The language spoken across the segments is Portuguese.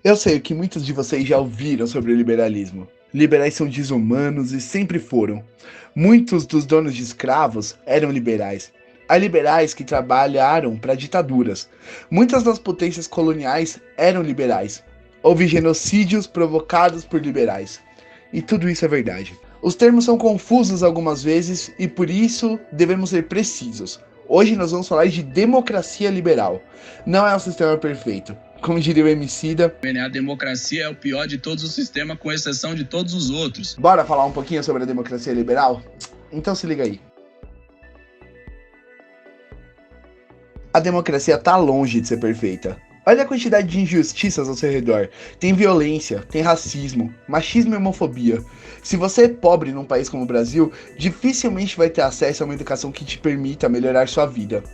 Eu sei que muitos de vocês já ouviram sobre o liberalismo. Liberais são desumanos e sempre foram. Muitos dos donos de escravos eram liberais. Há liberais que trabalharam para ditaduras. Muitas das potências coloniais eram liberais. Houve genocídios provocados por liberais. E tudo isso é verdade. Os termos são confusos algumas vezes e por isso devemos ser precisos. Hoje nós vamos falar de democracia liberal. Não é um sistema perfeito. Como diria o Emicida, A democracia é o pior de todos os sistemas, com exceção de todos os outros. Bora falar um pouquinho sobre a democracia liberal? Então se liga aí. A democracia tá longe de ser perfeita. Olha a quantidade de injustiças ao seu redor. Tem violência, tem racismo, machismo e homofobia. Se você é pobre num país como o Brasil, dificilmente vai ter acesso a uma educação que te permita melhorar sua vida.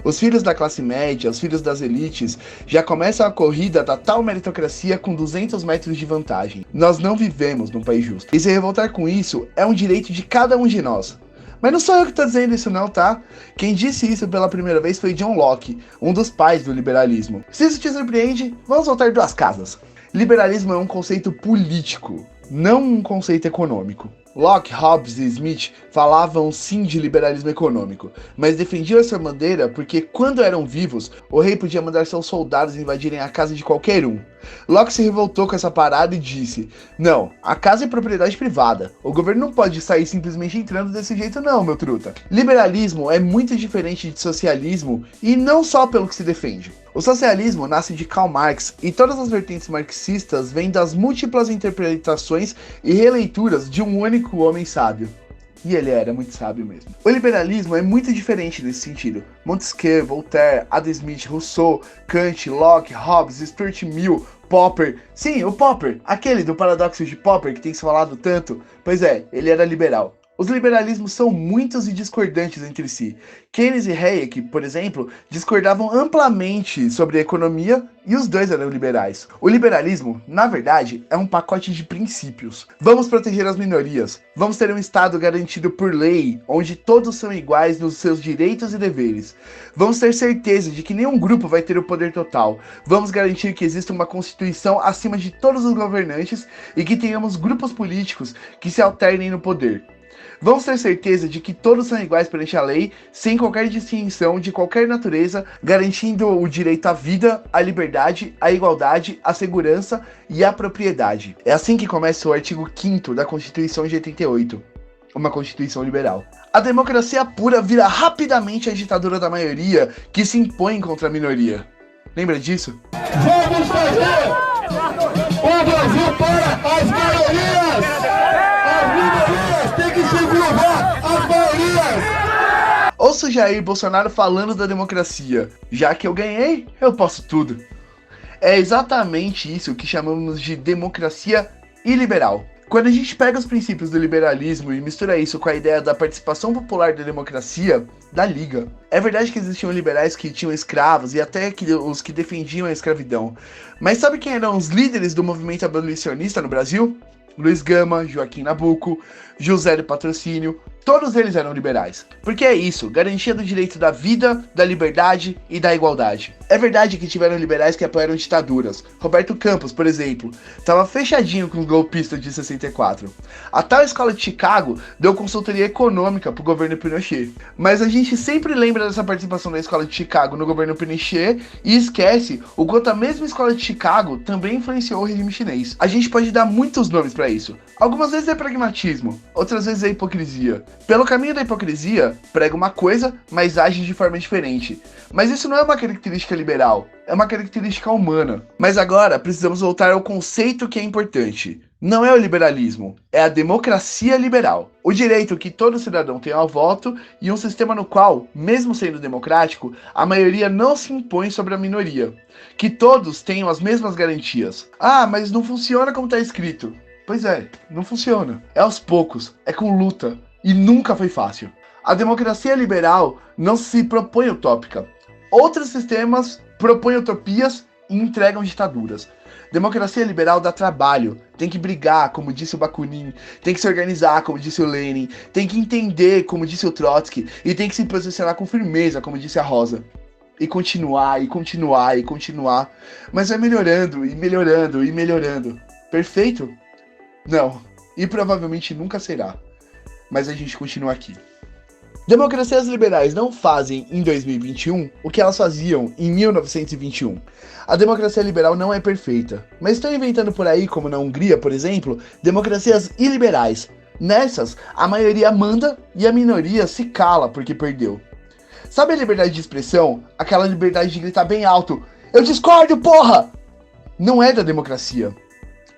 Os filhos da classe média, os filhos das elites, já começam a corrida da tal meritocracia com 200 metros de vantagem. Nós não vivemos num país justo. E se revoltar com isso é um direito de cada um de nós. Mas não sou eu que tô dizendo isso não, tá? Quem disse isso pela primeira vez foi John Locke, um dos pais do liberalismo. Se isso te surpreende, vamos voltar duas casas. Liberalismo é um conceito político, não um conceito econômico. Locke, Hobbes e Smith falavam sim de liberalismo econômico, mas defendiam essa bandeira porque quando eram vivos, o rei podia mandar seus soldados invadirem a casa de qualquer um. Locke se revoltou com essa parada e disse: não, a casa é propriedade privada, o governo não pode sair simplesmente entrando desse jeito não, meu truta. Liberalismo é muito diferente de socialismo e não só pelo que se defende. O socialismo nasce de Karl Marx e todas as vertentes marxistas vêm das múltiplas interpretações e releituras de um único homem sábio. E ele era muito sábio mesmo. O liberalismo é muito diferente nesse sentido. Montesquieu, Voltaire, Adam Smith, Rousseau, Kant, Locke, Hobbes, Stuart Mill, Popper. Sim, o Popper, aquele do paradoxo de Popper que tem se falado tanto. Pois é, ele era liberal. Os liberalismos são muitos e discordantes entre si. Keynes e Hayek, por exemplo, discordavam amplamente sobre a economia e os dois eram liberais. O liberalismo, na verdade, é um pacote de princípios. Vamos proteger as minorias. Vamos ter um Estado garantido por lei, onde todos são iguais nos seus direitos e deveres. Vamos ter certeza de que nenhum grupo vai ter o poder total. Vamos garantir que exista uma Constituição acima de todos os governantes e que tenhamos grupos políticos que se alternem no poder. Vamos ter certeza de que todos são iguais perante a lei, sem qualquer distinção de qualquer natureza, garantindo o direito à vida, à liberdade, à igualdade, à segurança e à propriedade. É assim que começa o artigo 5º da Constituição de 88, uma Constituição liberal. A democracia pura vira rapidamente a ditadura da maioria, que se impõe contra a minoria. Lembra disso? Vamos fazer o Brasil para as maiorias! As minorias têm que se curvar às maiorias! Ouço Jair Bolsonaro falando da democracia. Já que eu ganhei, eu posso tudo. É exatamente isso que chamamos de democracia iliberal. Quando a gente pega os princípios do liberalismo e mistura isso com a ideia da participação popular da democracia, dá liga. É verdade que existiam liberais que tinham escravos e até os que defendiam a escravidão. Mas sabe quem eram os líderes do movimento abolicionista no Brasil? Luiz Gama, Joaquim Nabuco, José do Patrocínio, todos eles eram liberais. Porque é isso, garantia do direito da vida, da liberdade e da igualdade. É verdade que tiveram liberais que apoiaram ditaduras. Roberto Campos, por exemplo, estava fechadinho com os golpistas de 64. A tal escola de Chicago deu consultoria econômica para o governo Pinochet. Mas a gente sempre lembra dessa participação da escola de Chicago no governo Pinochet e esquece o quanto a mesma escola de Chicago também influenciou o regime chinês. A gente pode dar muitos nomes para isso. Algumas vezes é pragmatismo, outras vezes é hipocrisia. Pelo caminho da hipocrisia, prega uma coisa, mas age de forma diferente. Mas isso não é uma característica liberal, é uma característica humana. Mas agora precisamos voltar ao conceito que é importante. Não é o liberalismo, é a democracia liberal. O direito que todo cidadão tem ao voto e um sistema no qual, mesmo sendo democrático, a maioria não se impõe sobre a minoria. Que todos tenham as mesmas garantias. Ah, mas não funciona como está escrito. Pois é, não funciona. É aos poucos, é com luta. E nunca foi fácil. A democracia liberal não se propõe utópica. Outros sistemas propõem utopias e entregam ditaduras. Democracia liberal dá trabalho, tem que brigar, como disse o Bakunin, tem que se organizar, como disse o Lenin, tem que entender, como disse o Trotsky, e tem que se posicionar com firmeza, como disse a Rosa. e continuar, e continuar, e continuar, mas vai melhorando, e melhorando, e melhorando. Perfeito? Não, e provavelmente nunca será, mas a gente continua aqui. Democracias liberais não fazem em 2021 o que elas faziam em 1921. A democracia liberal não é perfeita, mas estão inventando por aí, como na Hungria, por exemplo, democracias iliberais. Nessas, a maioria manda e a minoria se cala porque perdeu. Sabe a liberdade de expressão? Aquela liberdade de gritar bem alto: "Eu discordo, porra!" Não é da democracia.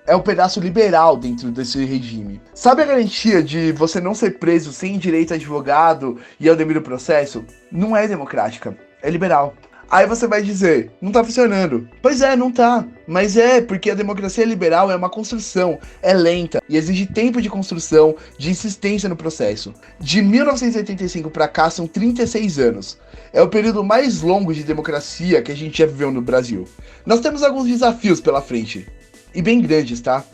É o pedaço liberal dentro desse regime. Sabe a garantia de você não ser preso sem direito a advogado e ao devido processo? Não é democrática, é liberal. Aí você vai dizer, não tá funcionando. Pois é, não tá. Mas é, porque a democracia liberal é uma construção, é lenta e exige tempo de construção, de insistência no processo. De 1985 pra cá são 36 anos. É o período mais longo de democracia que a gente já viveu no Brasil. Nós temos alguns desafios pela frente. E bem grandes, tá?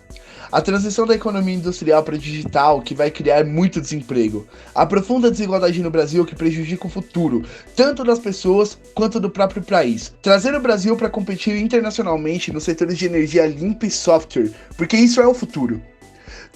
A transição da economia industrial para digital, que vai criar muito desemprego. A profunda desigualdade no Brasil, que prejudica o futuro, tanto das pessoas quanto do próprio país. Trazer o Brasil para competir internacionalmente nos setores de energia limpa e software, porque isso é o futuro.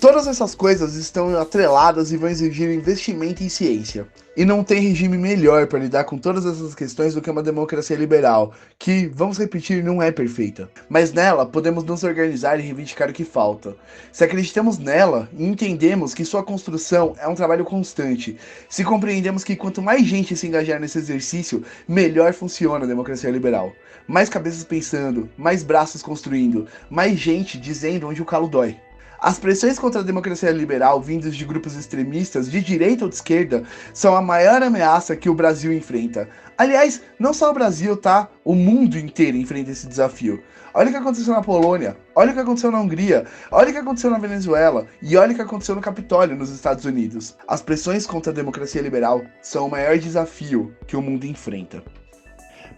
Todas essas coisas estão atreladas e vão exigir investimento em ciência. E não tem regime melhor para lidar com todas essas questões do que uma democracia liberal, que, vamos repetir, não é perfeita. Mas nela, podemos nos organizar e reivindicar o que falta. Se acreditamos nela e entendemos que sua construção é um trabalho constante, se compreendemos que quanto mais gente se engajar nesse exercício, melhor funciona a democracia liberal. Mais cabeças pensando, mais braços construindo, mais gente dizendo onde o calo dói. As pressões contra a democracia liberal vindas de grupos extremistas, de direita ou de esquerda, são a maior ameaça que o Brasil enfrenta. Aliás, não só o Brasil, tá? O mundo inteiro enfrenta esse desafio. Olha o que aconteceu na Polônia, olha o que aconteceu na Hungria, olha o que aconteceu na Venezuela e olha o que aconteceu no Capitólio, nos Estados Unidos. As pressões contra a democracia liberal são o maior desafio que o mundo enfrenta.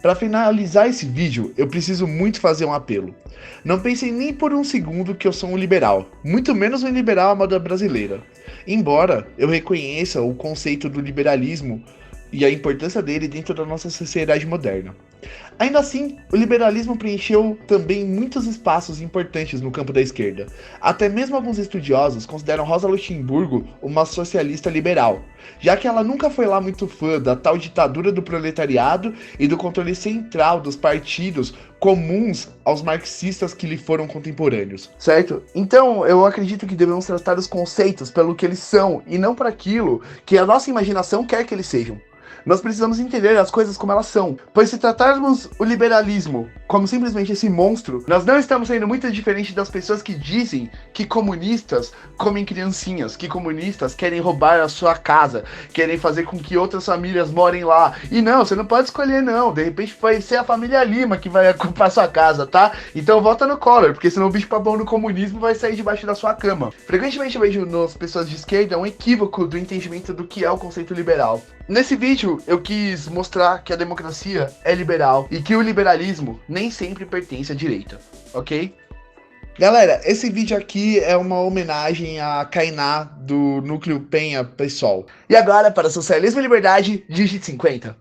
Para finalizar esse vídeo, eu preciso muito fazer um apelo. Não pensem nem por um segundo que eu sou um liberal, muito menos um liberal à moda brasileira. Embora eu reconheça o conceito do liberalismo e a importância dele dentro da nossa sociedade moderna. Ainda assim, o liberalismo preencheu também muitos espaços importantes no campo da esquerda. Até mesmo alguns estudiosos consideram Rosa Luxemburgo uma socialista liberal, já que ela nunca foi lá muito fã da tal ditadura do proletariado e do controle central dos partidos comuns aos marxistas que lhe foram contemporâneos, certo? Então, eu acredito que devemos tratar os conceitos pelo que eles são e não para aquilo que a nossa imaginação quer que eles sejam. Nós precisamos entender as coisas como elas são, pois se tratarmos o liberalismo como simplesmente esse monstro, nós não estamos sendo muito diferente das pessoas que dizem que comunistas comem criancinhas, que comunistas querem roubar a sua casa, querem fazer com que outras famílias morem lá. E não, você não pode escolher não, de repente vai ser a família Lima que vai ocupar sua casa, tá? Então vota no Collor, porque senão o bicho papão do comunismo vai sair debaixo da sua cama. Frequentemente eu vejo nas pessoas de esquerda um equívoco do entendimento do que é o conceito liberal. Nesse vídeo eu quis mostrar que a democracia é liberal e que o liberalismo nem sempre pertence à direita, ok? Galera, esse vídeo aqui é uma homenagem a Kainá do Núcleo Penha PSOL. E agora, para Socialismo e Liberdade, digite 50.